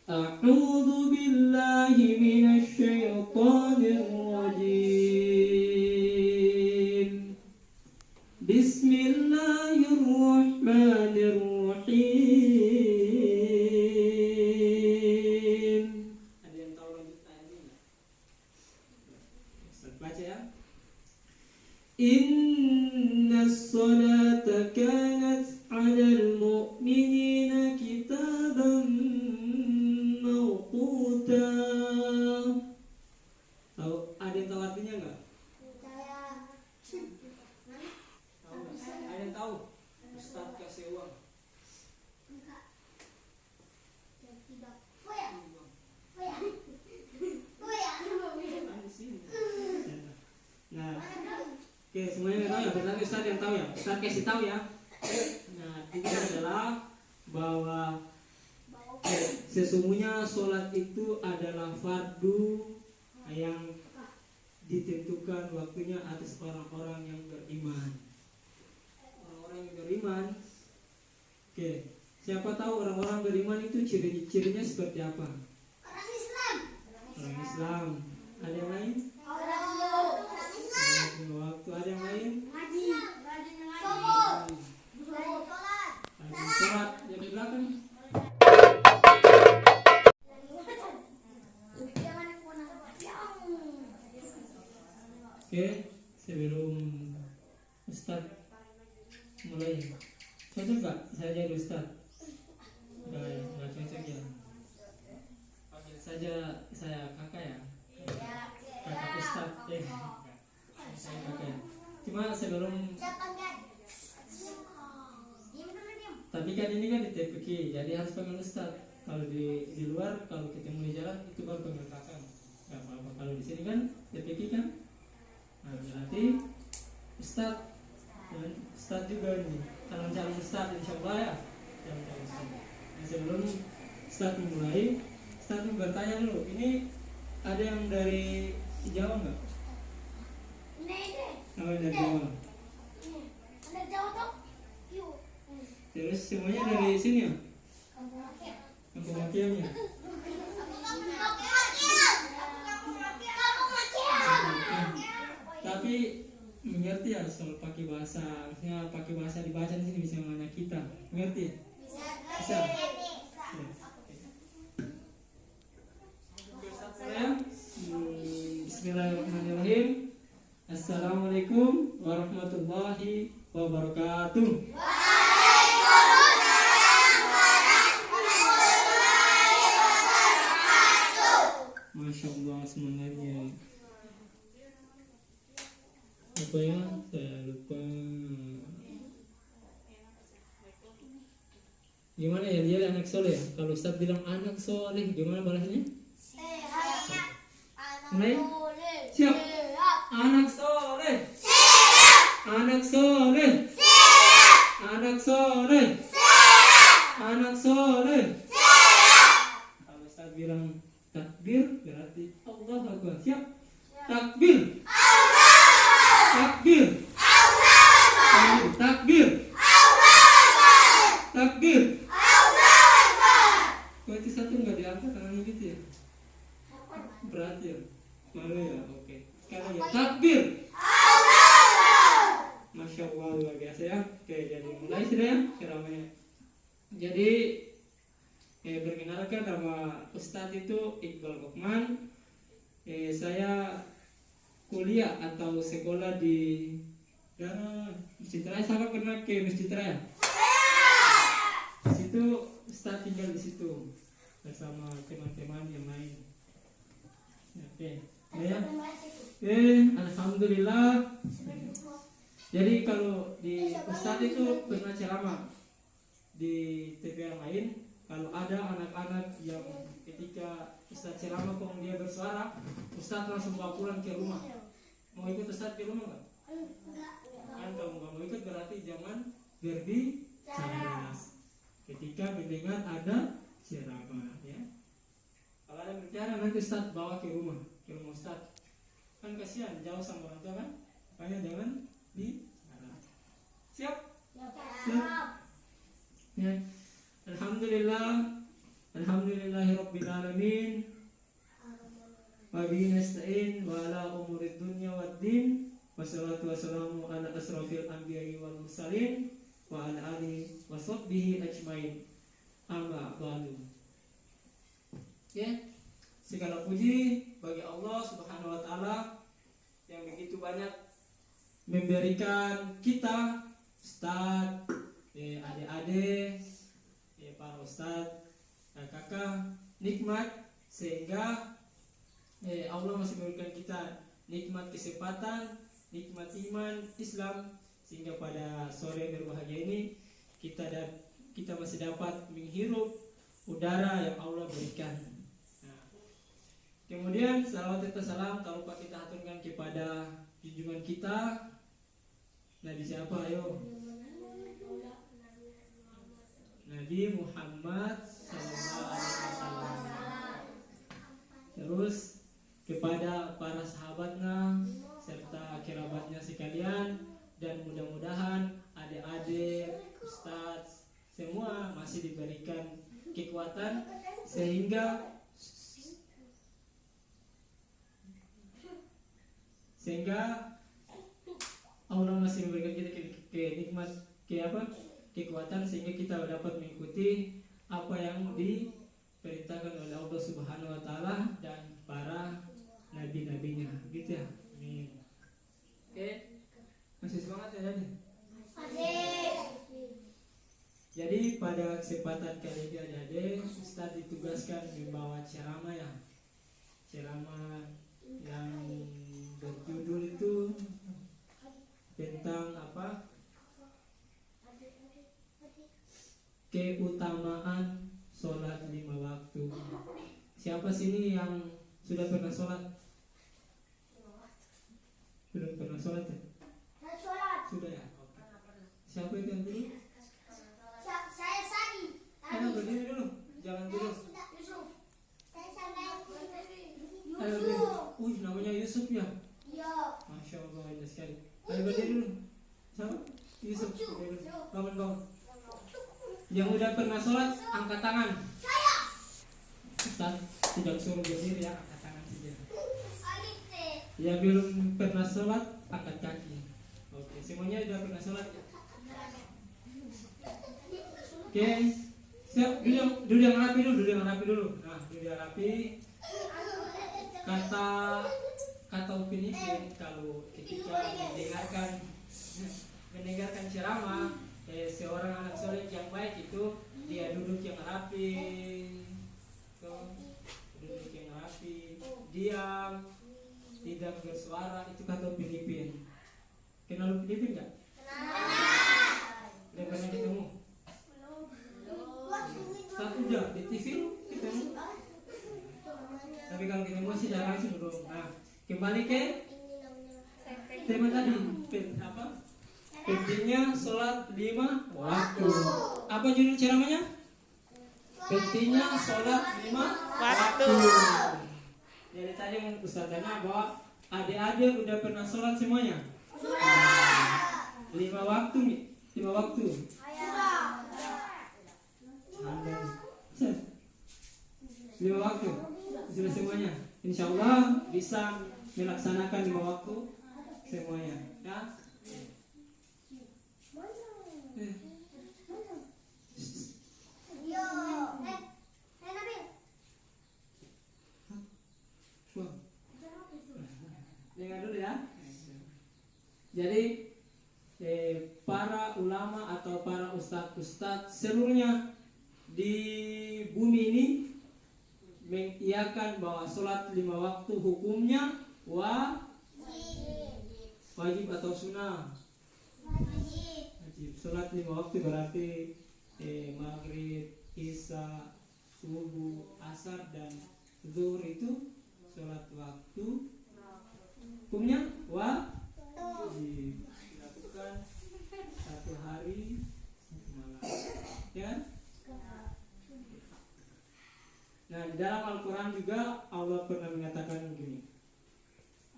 A'udzu billahi minasy syaithanir rajim. Bismillahirrahmanirrahim. Ada yang tahu lanjutan ini? Ustaz baca ya. Innas salata kanat 'alal mu'minina kitaban mawquta. Tahu ada yang tahu artinya enggak? Tahu enggak? Ada yang tahu? Ustaz kasih uang. Nah, oke, semuanya tahu ya. Berarti Ustaz yang tahu ya. Ustaz kasih tahu ya. Nah, itu adalah bahwa sesungguhnya sholat itu adalah fardu yang ditentukan waktunya atas orang-orang yang beriman. Orang-orang yang beriman. Oke, siapa tahu orang-orang beriman itu ciri-cirinya seperti apa? Orang Islam. Orang Islam. Ada yang lain? Orang Waktu ada yang lain? ngaji. Rajin sholat. Yang di belakang. Oke, sebelum Ustaz mulai, cocok nggak saya jadi Ustaz? Nggak cocok ya. Panggil saja saya kakak ya. Kakak Ustaz. Saya kakak ya. Cuma sebelum, tapi kan ini kan di TPK, jadi harus panggil Ustaz. Kalau di luar, kalau ketemu di jalan itu baru panggil kakak. Nggak apa-apa. Kalau di sini kan TPK kan. Nah, berarti Ustaz dan Ustaz juga ini calon-calon Ustaz insyaallah ya. Calon-calon Ustaz. Nah, sebelum Ustaz memulai, Ustaz mau bertanya dulu. Ini ada yang dari Jawa nggak? Oh, dari Jawa. Terus semuanya dari sini ya? Kampung Makiamnya. Tapi mengerti ya soal pakai bahasa, maksudnya pakai bahasa dibaca di sini bisa mana kita, mengerti ya? Bisa. Bismillahirrahmanirrahim. Assalamualaikum warahmatullahi wabarakatuh. Masya Allah semangatnya. Apa ya? Saya lupa. Gimana ya dia anak soleh ya? Kalau Ustaz bilang anak soleh, gimana balasnya? Mulai? Siap. Anak soleh. Anak soleh. Anak soleh. Anak soleh. Kalau Ustaz bilang takbir berarti Allah Akbar. Siap. Takbir. Takbir. Takbir. Takbir. Kok itu satu nggak diangkat tangannya gitu ya? Berat ya? Malu ya? Oke. Sekarang ya. Takbir. Masya Allah luar biasa ya. Oke, jadi mulai sudah ya ceramahnya. Jadi perkenalkan nama Ustadz itu Iqbal Bokman. Saya kuliah atau sekolah di daerah Masjid Raya. Siapa pernah ke Masjid Raya? Di situ Ustaz tinggal di situ bersama teman-teman yang lain. Oke. Ya. Alhamdulillah. Jadi kalau di Ustaz itu pernah ceramah di TV yang lain. Kalau ada anak-anak yang ketika Ustaz ceramah kok dia bersuara, Ustaz langsung bawa pulang ke rumah. Mau ikut Ustaz ke rumah nggak? Kan kalau nggak mau ikut berarti jangan berbicara ketika mendengar ada ceramah ya. Kalau ada berbicara nanti Ustaz bawa ke rumah Ustaz. Kan kasihan jauh sama orang tua kan? Makanya jangan bicara. Siap? Siap. Ya. Alhamdulillah Alhamdulillahirabbil alamin. Wa bihi nasta'in wa ala umurid dunya waddin. Wassalatu wassalamu ala asrofil anbiya'i wal mursalin wa ala alihi wa sahbihi ajmain. Amma ba'du. Ya, segala puji bagi Allah Subhanahu wa taala yang begitu banyak memberikan kita ustaz, adik-adik, para ustaz, kakak nikmat sehingga Allah masih memberikan kita nikmat kesempatan, nikmat iman Islam sehingga pada sore berbahagia ini kita masih dapat menghirup udara yang Allah berikan. Nah, kemudian salawat serta salam tak lupa kita aturkan kepada junjungan kita Nabi siapa ayo? Nabi Muhammad sallallahu alaihi wasallam. Terus kepada para sahabatnya serta kerabatnya sekalian, dan mudah-mudahan adik-adik, ustaz semua masih diberikan kekuatan sehingga Allah masih memberikan kita nikmat kekuatan sehingga kita dapat mengikuti apa yang diperintahkan oleh Allah Subhanahu wa taala dan para nabi-nabinya, gitu ya. Amin. Oke. Masih semangat ya Dani? Masih. Jadi pada kesempatan kali ini adik-adik, Ustaz ditugaskan membawa ceramah ya. Ceramah yang berjudul itu tentang apa? Keutamaan sholat 5 waktu. Siapa sini yang sudah pernah sholat? Belum pernah sholat ya? Sudah ya? Oke. Siapa itu yang dulu? Saya Sadi. Ayo berdiri dulu, jangan dulu. Yusuf. Namanya Yusuf ya? Iya. Masya Allah, indah sekali. Ayo berdiri dulu. Siapa? Yusuf. Bangun. Yang udah pernah sholat, angkat tangan. Saya. Ustaz tidak suruh berdiri ya, angkat tangan saja. Alite. Yang belum pernah sholat, angkat kaki. Oke, semuanya udah pernah sholat ya? Oke, siap. Dulu yang rapi dulu. Nah, dulu yang rapi. Kata Upin Ipin kalau ketika mendengarkan ceramah, seorang anak soleh yang baik itu dia duduk yang rapi, diam, tidak bersuara. Itu kata Upin Ipin. Kenal Upin Ipin nggak? Udah pernah ketemu? Tak udah di TV ketemu. Tapi kalau ketemu sih jarang sih belum. Nah, kembali ke tema tadi. Pentingnya sholat 5 waktu. Apa judul ceramahnya? Pentingnya sholat 5 waktu. Jadi tadi Ustaz tanya bahwa adik-adik udah pernah sholat semuanya? Sudah. 5 waktu nih. 5 waktu. Sudah. 5 waktu. Sudah semuanya. Insya Allah bisa melaksanakan 5 waktu semuanya. Ya. Dengar dulu ya. Jadi para ulama atau para ustadz seluruhnya di bumi ini mengiyakan bahwa sholat 5 waktu hukumnya wajib atau sunnah. Wajib. Sholat 5 waktu berarti maghrib, isya, subuh, asar dan zuhur itu sholat waktu hukumnya wajib dilakukan 1 hari 1 malam ya. Nah, di dalam Al-Quran juga Allah pernah mengatakan begini.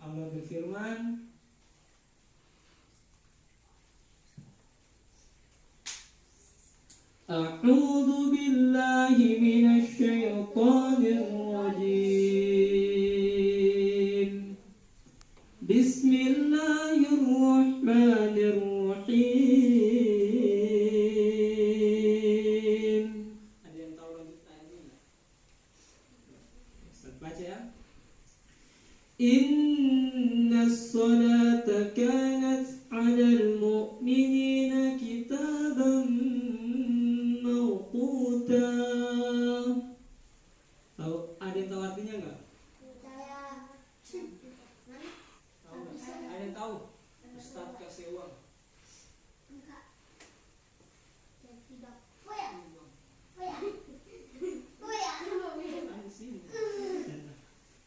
Allah berfirman, A'udzu billahi minasy syaithanir rajim. Bismillahirrahmanirrahim. Ada yang tahu lanjutan ini? Ustaz baca ya. Innas salata kanat 'alal mu'minina kitaban mawquta. Tahu, ada yang tahu artinya enggak? Tahu enggak? Ada yang tahu? Ustaz kasih uang. Ada di sini.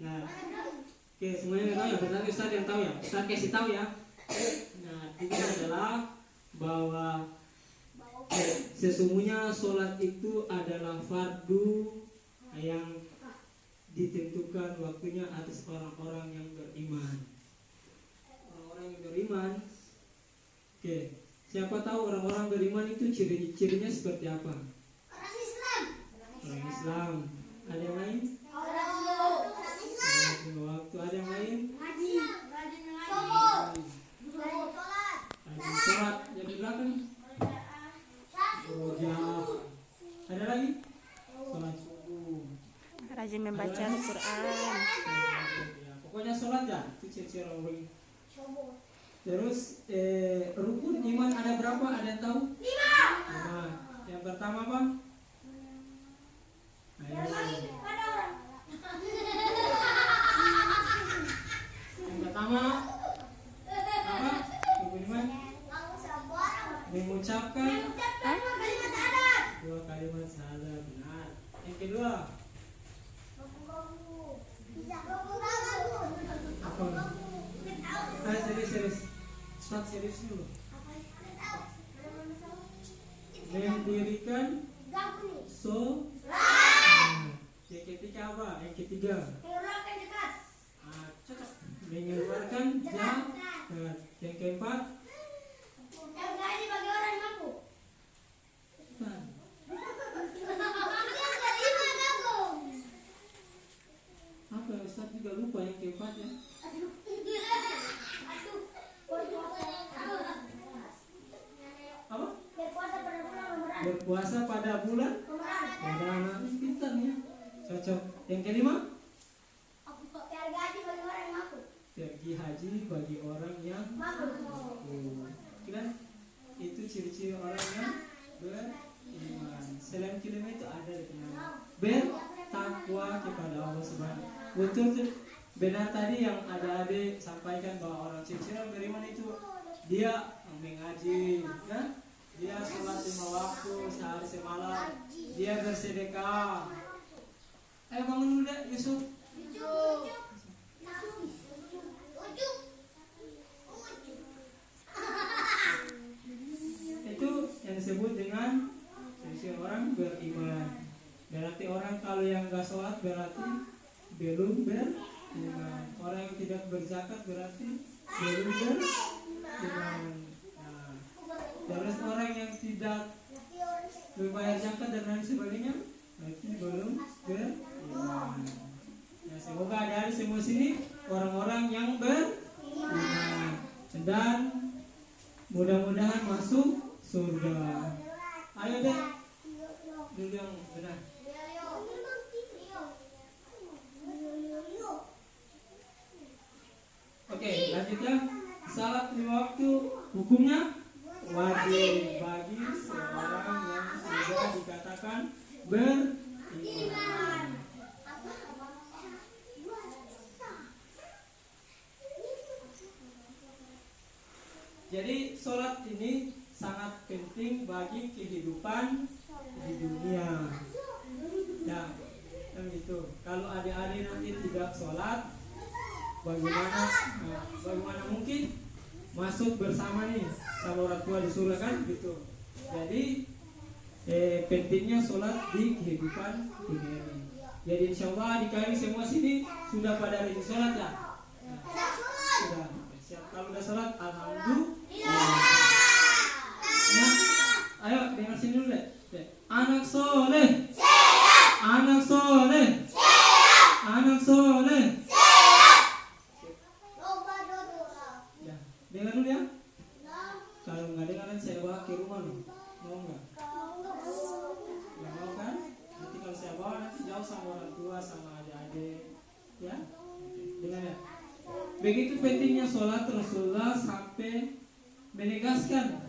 Nah, oke, semuanya yang tahu ya, berarti Ustaz yang tahu ya. Ustaz kasih tahu ya. Nah, ini adalah bahwa sesungguhnya sholat itu adalah fardu yang ditentukan waktunya atas orang-orang yang beriman. Orang-orang yang beriman. Oke, siapa tahu orang-orang beriman itu ciri-cirinya seperti apa? Orang Islam. Ada yang lain? Waktu ada yang lain? Rajin sholat yang di belakang. Ada lagi? Sholat subuh. Rajin membaca Al-Quran. Ya, pokoknya sholat ya, itu ciri-ciri orang. Terus rukun iman ada berapa? Ada yang tahu? 5. Yang pertama apa? Ayo. Yang pertama apa? Rukun iman mengucapkan 2 kalimat syahadat, benar. Yang kedua apa? Serius. Start serius dulu. Mendirikan yang ketiga apa? Yang ketiga cocok. Mengeluarkan zakat. Yang keempat apa? Ustaz juga lupa yang keempat ya. Apa? Berpuasa pada bulan Ramadan. Pintar ya. Cocok. Yang kelima? Pergi haji bagi orang yang mampu. Kan? Itu ciri-ciri orang yang beriman. Selain kelima itu ada bertakwa kepada Allah Subhanahu. Betul benar tadi yang adik-adik sampaikan bahwa orang ciri-ciri orang beriman itu dia mengaji, ya? Dia sholat 5 waktu sehari semalam, dia bersedekah. Ayo bangun dulu deh, Yusuf. Itu yang disebut dengan ciri-ciri orang beriman. Berarti orang kalau yang gak sholat berarti belum beriman. Orang yang tidak berzakat berarti belum beriman. Nah, terus orang yang tidak membayar zakat dan lain sebagainya berarti belum beriman. Nah, semoga dari semua sini orang-orang yang beriman dan mudah-mudahan masuk surga. Ayo deh, dulu yang benar. Oke, lanjutnya salat 5 waktu hukumnya wajib bagi seorang yang sudah dikatakan beriman. Jadi sholat ini sangat penting bagi kehidupan di dunia. Ya, kan gitu. Kalau adik-adik nanti tidak sholat, bagaimana mungkin masuk bersama nih sama orang tua di surga, kan gitu. Jadi pentingnya sholat di kehidupan dunia ini. Jadi insya Allah di kami semua sini sudah pada rajin sholat ya. Sudah siap. Kalau udah sholat, alhamdulillah. Nah, ayo dengar sini dulu deh. Anak soleh. Anak soleh. Anak soleh. Ya, dengar dulu ya. Kalau nggak dengar saya bawa ke rumah nih. Mau nggak? Nggak mau kan? Nanti kalau saya bawa nanti jauh sama orang tua sama adik-adik. Ya, dengar ya. Begitu pentingnya sholat Rasulullah sampai menegaskan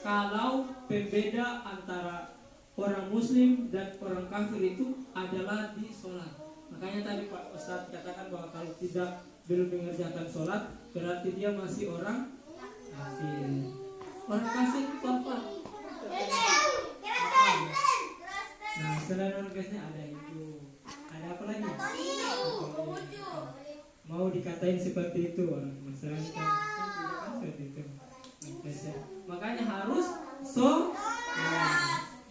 kalau pembeda antara orang muslim dan orang kafir itu adalah di sholat. Makanya tadi Pak Ustadz katakan bahwa kalau belum mengerjakan sholat berarti dia masih orang kafir. Orang kafir itu apa? Nah, selain orang kafirnya ada itu. Ada apa lagi? Mau dikatain seperti itu orang masyarakat kan seperti itu. Makanya harus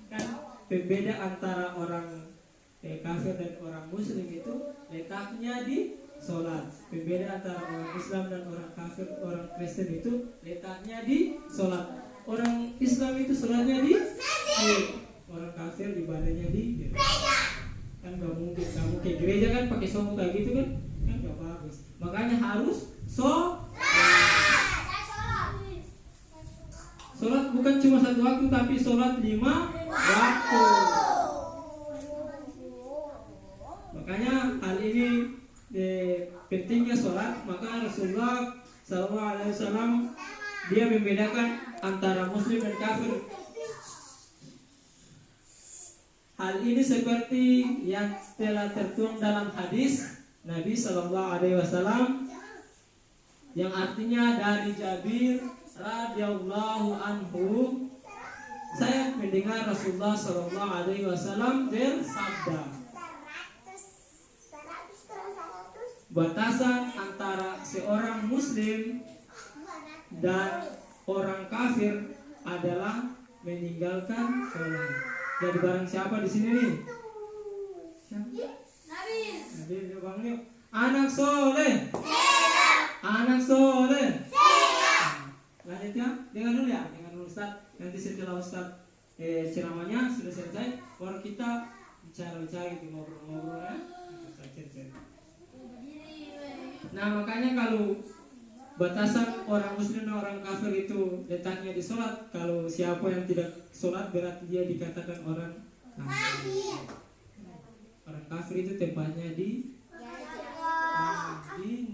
kan pembeda antara orang kafir dan orang muslim itu letaknya di sholat. Pembeda antara orang Islam dan orang kafir, orang Kristen itu letaknya di sholat. Orang Islam itu sholatnya di orang kafir ibadahnya di gereja. Kan gak mungkin kamu ke gereja kan pakai sombong kayak gitu kan gak bagus. Makanya harus sholat bukan cuma satu waktu tapi sholat 5 waktu. Makanya hal ini pentingnya sholat. Maka Rasulullah SAW dia membedakan antara muslim dan kafir. Hal ini seperti yang telah tertuang dalam hadis Nabi SAW yang artinya dari Jabir radhiyallahu anhu, saya mendengar Rasulullah SAW bersabda, batasan antara seorang muslim dan orang kafir adalah meninggalkan sholat. Jadi barang siapa di sini nih? Nabi, bang yuk. Anak soleh. Anak soleh. Lanjut ya, dengar dulu ya, dengar dulu Ustaz. Nanti setelah Ustaz ceramahnya sudah selesai, baru kita bicara gitu, ngobrol-ngobrol ya. Nah makanya kalau batasan orang muslim dan orang kafir itu letaknya di sholat. Kalau siapa yang tidak sholat berarti dia dikatakan orang kafir. Orang kafir itu tempatnya di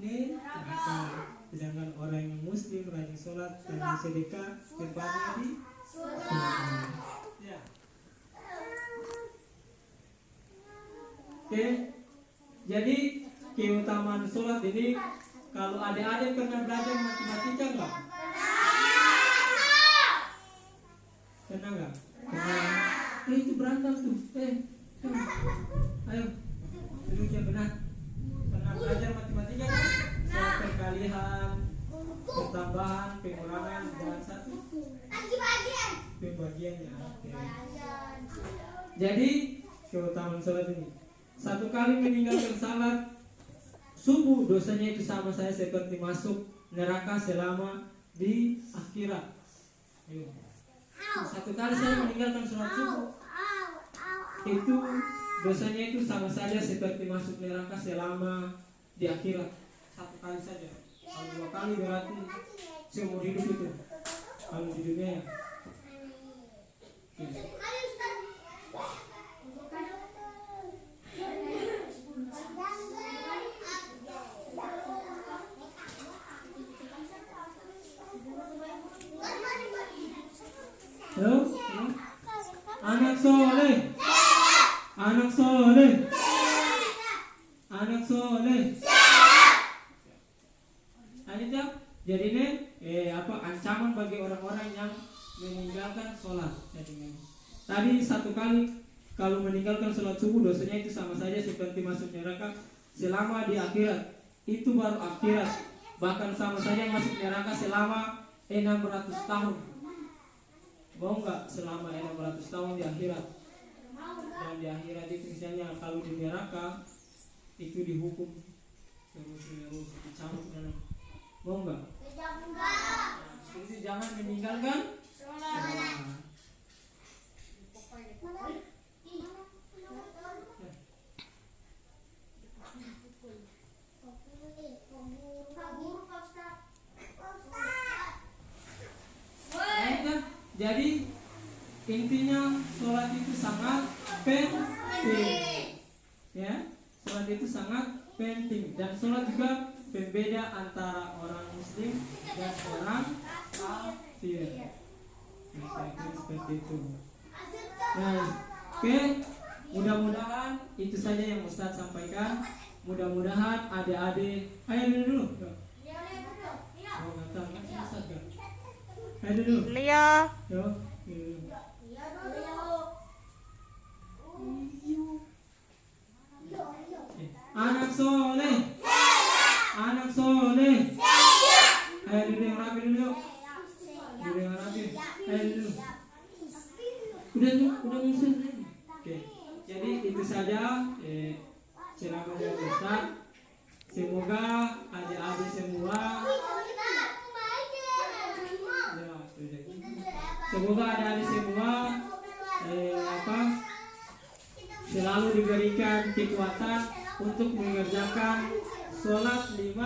neraka. Sedangkan orang yang muslim rajin sholat dan sedekah tempatnya di surga. Ya. Oke. Jadi keutamaan sholat ini, kalau adik-adik pernah belajar matematika enggak? Pernah enggak? Pernah. Itu berantem tuh. Ayo. Duduk yang benar. Pernah belajar matematika kan? Soal perkalian, pertambahan, pengurangan, dan satu pembagiannya. Jadi keutamaan sholat ini, satu kali meninggalkan salat subuh dosanya itu sama saya seperti masuk neraka selama di akhirat. Satu kali saya meninggalkan sholat subuh itu dosanya itu sama saja seperti masuk neraka selama di akhirat. Satu kali saja. Kalau 2 kali berarti seumur hidup itu. Kalau di dunia ya. Halo? Anak soleh. Anak soleh. Anak soleh. Lanjut. Jadi ini ancaman bagi orang-orang yang meninggalkan sholat. Tadi satu kali kalau meninggalkan sholat subuh dosanya itu sama saja seperti masuk neraka selama di akhirat. Itu baru akhirat. Bahkan sama saja masuk neraka selama 600 tahun. Mau nggak selama 600 tahun di akhirat? Dan di akhirat itu misalnya kalau di neraka itu dihukum terus dicambuk dan mau nggak? Jadi jangan meninggalkan sholat. Baiklah, jadi intinya sholat itu sangat penting, ya. Sholat itu sangat penting dan sholat juga pembeda antara orang Muslim dan orang kafir. Nah, kira-kira seperti itu. Nah, oke, mudah-mudahan itu saja yang Ustadz sampaikan. Mudah-mudahan adik-adik, ayo dulu. Oh, nggak tahu, nggak Ustadz kan? Ayo dulu. Leo. Yo. Anak soleh. Anak soleh. Ayo dulu yang rapi dulu. Dulu yang rapi. Ayo dulu. Udah musuh. Oke. Jadi itu saja ceramah dari Ustaz. Semoga adik-adik semua semoga adik-adik semua selalu diberikan kekuatan untuk mengerjakan sholat 5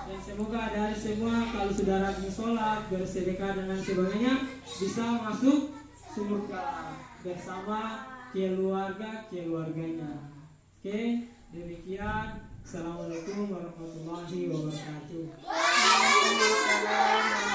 dan semoga adik-adik semua kalau sudah rajin sholat, bersedekah dan lain sebagainya bisa masuk surga bersama keluarganya. Oke, demikian. Assalamualaikum warahmatullahi wabarakatuh. Waalaikumsalam.